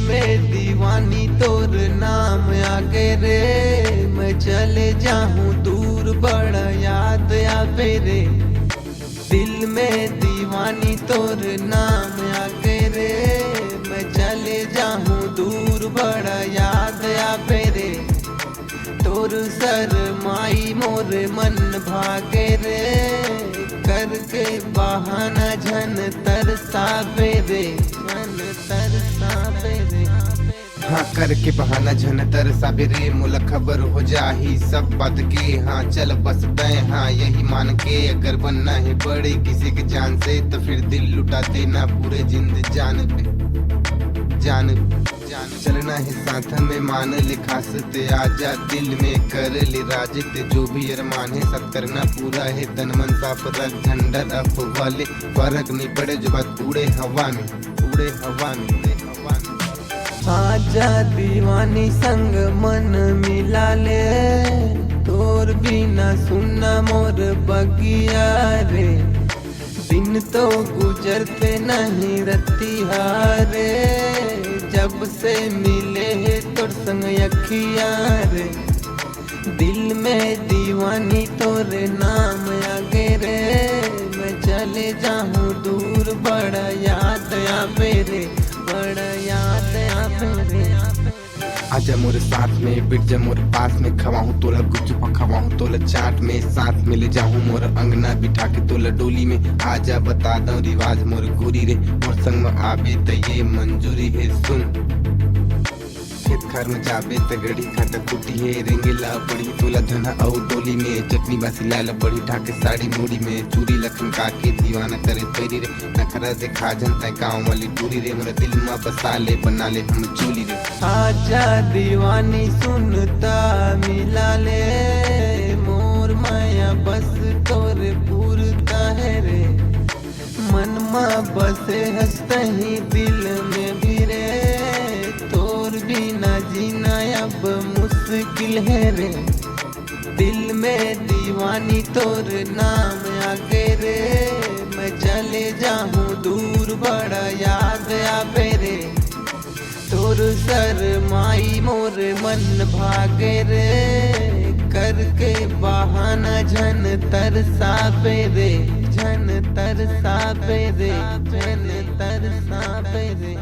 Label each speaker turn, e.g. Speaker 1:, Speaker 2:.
Speaker 1: में दीवानी तोर नाम आगे रे, मैं चले जाऊं दूर बड़ा याद आवे रे। दिल में दीवानी तोर नाम आगे रे, मैं चले जाऊं दूर बड़ा याद आवे रे। तोर सर माई मोर मन भागे रे, करके बहाना झन तरसावे रे, झन तरसावे रे।
Speaker 2: हाँ करके बहाना झन तरसावे रे, मुला खबर हो जाही सब बात के। हाँ चल बस तय हाँ यही मान के, अगर बनना है बड़े किसी के जान से तो फिर दिल लुटा देना पूरे जिंद जान पे। जान चलना है साथ में मान ले खासते, आजा दिल में कर ले राज ते जो भी अरमान है सब करना पूरा है। तन मन साफ रख झंडा रफ वाले, फर्क नहीं पड़े जो बात उड़े हवा में, उड़े हवा में, उड़े हवा में।
Speaker 1: आजा दीवानी संग मन मिला ले, तोर बिना सुनना मोर बगिया रे। दिन तो गुजरते नहीं रतिया रे, जब से मिले है तोर संग अखिया रे। दिल में दीवानी तोरे नाम आगे रे, मैं चले जाऊं दूर बड़ा याद आवे रे, बड़ा याद आवे रे।
Speaker 2: आजा मोरे साथ में बिट जा मोरे पास में, खवाऊं तोला गुचपा खवाऊं तोला चाट में, साथ में ले जाऊं मोर अंगना बिठा के तोला डोली में। आजा बता दो रिवाज मोर गोरी रे, मोर संग में आवे त ये मंजूरी है सुन। खेत खार में जाबे त गड़ी खाटा कुटी है, रेंगेला पड़ी तोला धना और डोली में। चटनी बासी लाल पड़ी ठाके साड़ी मूड़ी में, चूड़ी लखन काके दीवाना करे पैरी रे। नखरा देखा जनता गाँव वाली टूरी रे, मोरा दिल में बसा ले बना ले हम चूली रे।
Speaker 1: आजा दीवानी सुनता मिला ले, मोर माया बस तोरे पूरता है रे। मन में बसे हंसता ही दिल में भी रे, तोर बिना जीना अब मुश्किल है रे। दिल में दीवानी तोर नाम आगे रे, मैं चले जाऊं दूर बड़ा याद आवे रे। तोर सर माई मोर मन भागे रे, करके बहाना झन तरसावे रे, झन तरसावे रे, झन तरसावे रे।